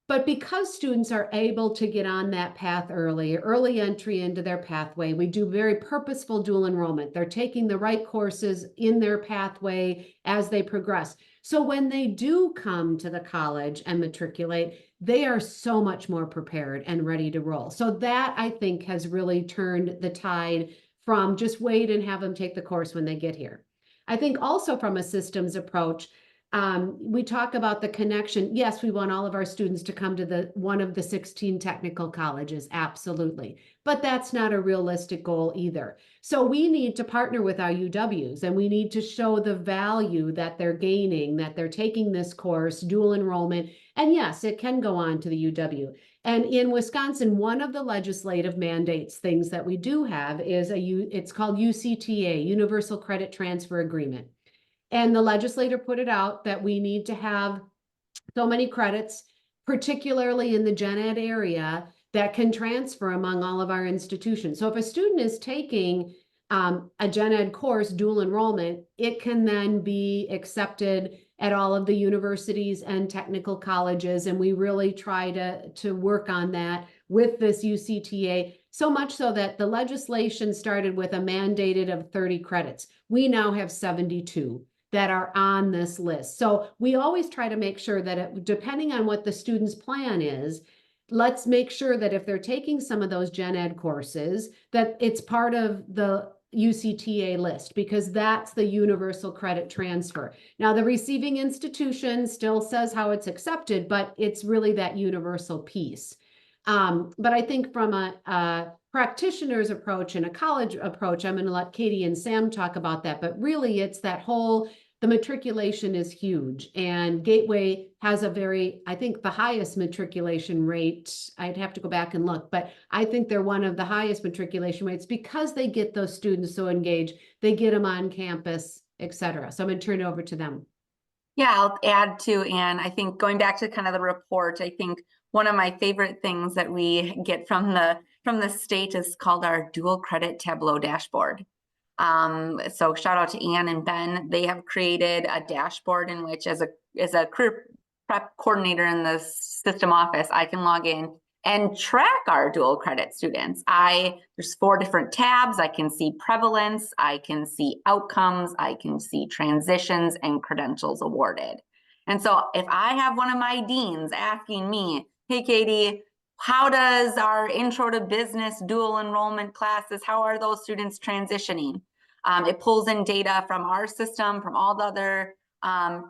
But because students are able to get on that path early entry into their pathway, we do very purposeful dual enrollment. They're taking the right courses in their pathway as they progress. So when they do come to the college and matriculate, they are so much more prepared and ready to roll. So that, I think, has really turned the tide from just wait and have them take the course when they get here. I think also from a systems approach, we talk about the connection. Yes, we want all of our students to come to one of the 16 technical colleges, absolutely. But that's not a realistic goal either. So we need to partner with our UWs, and we need to show the value that they're gaining, that they're taking this course, dual enrollment. And yes, it can go on to the UW. And in Wisconsin, one of the legislative mandates things that we do have is it's called UCTA, Universal Credit Transfer Agreement. And the legislator put it out that we need to have so many credits, particularly in the gen ed area, that can transfer among all of our institutions. So if a student is taking a gen ed course, dual enrollment, it can then be accepted at all of the universities and technical colleges. And we really try to work on that with this UCTA, so much so that the legislation started with a mandated of 30 credits. We now have 72 that are on this list. So we always try to make sure that depending on what the student's plan is, let's make sure that if they're taking some of those gen ed courses, that it's part of the UCTA list, because that's the universal credit transfer. Now, the receiving institution still says how it's accepted, but it's really that universal piece. But I think from a practitioner's approach and a college approach, I'm going to let Katie and Sam talk about that, but really it's that the matriculation is huge, and Gateway has I think the highest matriculation rate. I'd have to go back and look, but I think they're one of the highest matriculation rates because they get those students so engaged, they get them on campus, et cetera. So I'm going to turn it over to them. Yeah, I'll add to, and I think going back to kind of the report, I think one of my favorite things that we get from the state is called our dual credit Tableau dashboard. So shout out to Ann and Ben. They have created a dashboard in which, as a career prep coordinator in the system office, I can log in and track our dual credit students. There's 4 different tabs. I can see prevalence, I can see outcomes, I can see transitions and credentials awarded. And so if I have one of my deans asking me, hey, Katie, how does our intro to business dual enrollment classes, how are those students transitioning? It pulls in data from our system, from all the other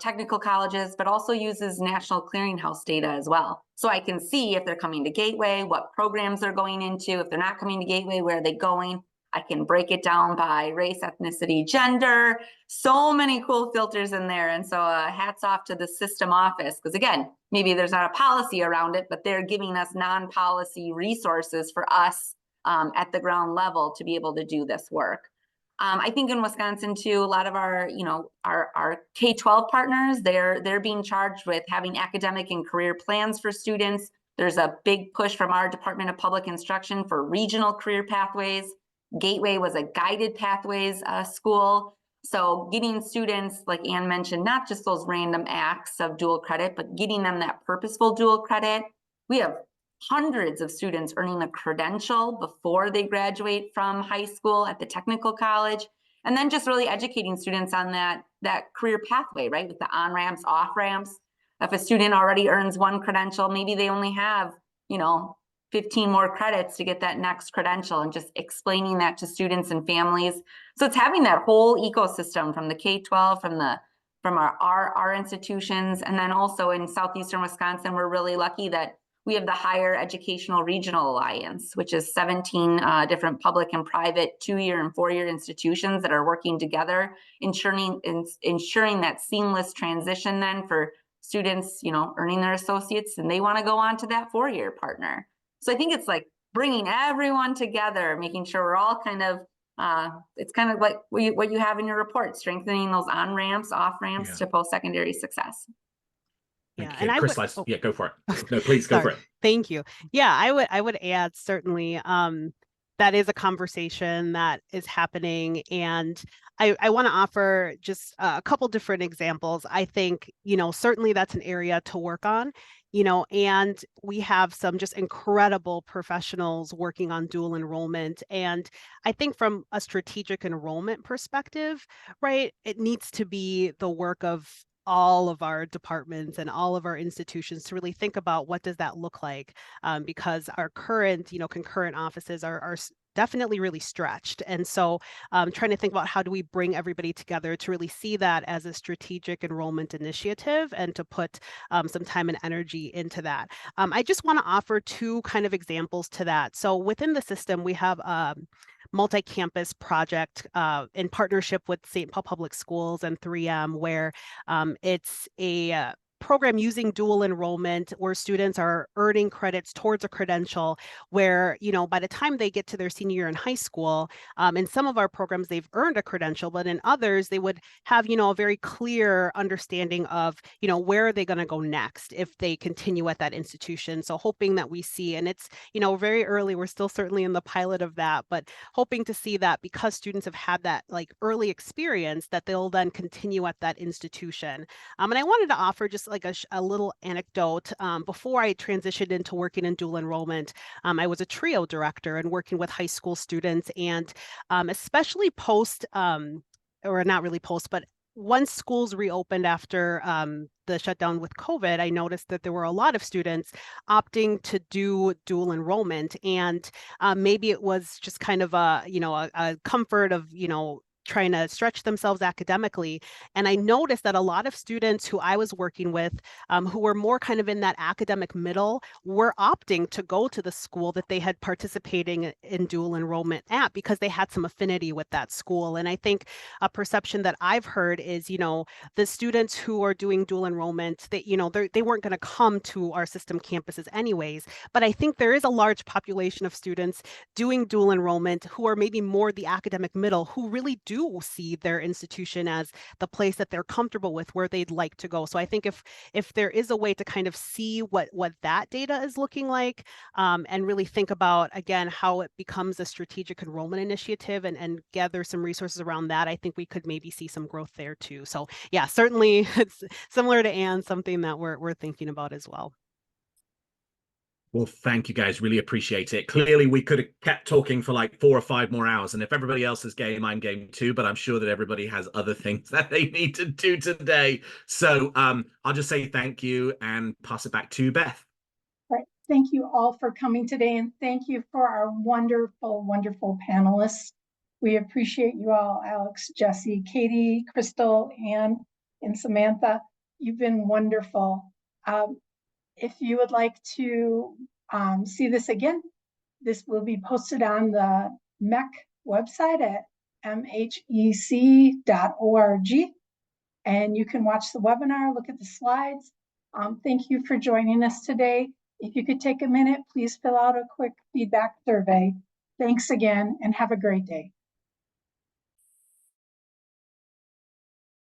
technical colleges, but also uses National Clearinghouse data as well. So I can see if they're coming to Gateway, what programs they're going into. If they're not coming to Gateway, where are they going? I can break it down by race, ethnicity, gender, so many cool filters in there. And so hats off to the system office, because again, maybe there's not a policy around it, but they're giving us non-policy resources for us at the ground level to be able to do this work. I think in Wisconsin too, a lot of our K-12 partners, they're being charged with having academic and career plans for students. There's a big push from our Department of Public Instruction for regional career pathways. Gateway was a guided pathways school. So getting students, like Ann mentioned, not just those random acts of dual credit, but getting them that purposeful dual credit. We have hundreds of students earning a credential before they graduate from high school at the technical college, and then just really educating students on that career pathway, right? With the on-ramps, off-ramps. If a student already earns one credential, maybe they only have, 15 more credits to get that next credential, and just explaining that to students and families. So it's having that whole ecosystem from the K-12, from our institutions, and then also in southeastern Wisconsin, we're really lucky that we have the Higher Educational Regional Alliance, which is 17 different public and private 2-year and 4-year institutions that are working together, ensuring that seamless transition then for students, you know, earning their associates, and they want to go on to that 4-year partner. So I think it's like bringing everyone together, making sure we're all kind of, it's kind of like what you have in your report, strengthening those on-ramps, off-ramps to post-secondary success. Yeah, Okay, and I Krystle, would, yeah, go for it. No, please go for it. Thank you. Yeah, I would add certainly that is a conversation that is happening, and I want to offer just a couple different examples. I think, you know, certainly that's an area to work on, you know, and we have some just incredible professionals working on dual enrollment. And I think from a strategic enrollment perspective, right, it needs to be the work of all of our departments and all of our institutions to really think about what does that look like, because our current, you know, concurrent offices are definitely really stretched. And so trying to think about how do we bring everybody together to really see that as a strategic enrollment initiative and to put some time and energy into that. I just want to offer 2 kind of examples to that. So within the system, we have multi-campus project in partnership with St. Paul Public Schools and 3M, where it's a program using dual enrollment where students are earning credits towards a credential where, you know, by the time they get to their senior year in high school, in some of our programs, they've earned a credential, but in others, they would have, you know, a very clear understanding of, you know, where are they going to go next if they continue at that institution. So hoping that we see, and it's, you know, very early, we're still certainly in the pilot of that, but hoping to see that because students have had that like early experience that they'll then continue at that institution. And I wanted to offer just like a little anecdote. Before I transitioned into working in dual enrollment, I was a TRIO director and working with high school students, and especially post, or not really post, but once schools reopened after the shutdown with COVID, I noticed that there were a lot of students opting to do dual enrollment, and maybe it was just kind of a, you know, a comfort of, you know, trying to stretch themselves academically. And I noticed that a lot of students who I was working with, who were more kind of in that academic middle, were opting to go to the school that they had participating in dual enrollment at because they had some affinity with that school. And I think a perception that I've heard is, you know, the students who are doing dual enrollment, that, you know, they weren't going to come to our system campuses anyways. But I think there is a large population of students doing dual enrollment who are maybe more the academic middle, who really do see their institution as the place that they're comfortable with, where they'd like to go. So I think if there is a way to kind of see what that data is looking like, and really think about, again, how it becomes a strategic enrollment initiative and gather some resources around that, I think we could maybe see some growth there too. So yeah, certainly it's similar to Anne, something that we're thinking about as well. Well, thank you guys. Really appreciate it. Clearly, we could have kept talking for like 4 or 5 more hours. And if everybody else is game, I'm game too. But I'm sure that everybody has other things that they need to do today. So I'll just say thank you and pass it back to Beth. Right. Thank you all for coming today. And thank you for our wonderful, wonderful panelists. We appreciate you all, Alex, Jessie, Katie, Krystle, Anne, and Samantha. You've been wonderful. If you would like to see this again, this will be posted on the MHEC website at mhec.org. And you can watch the webinar, look at the slides. Thank you for joining us today. If you could take a minute, please fill out a quick feedback survey. Thanks again and have a great day.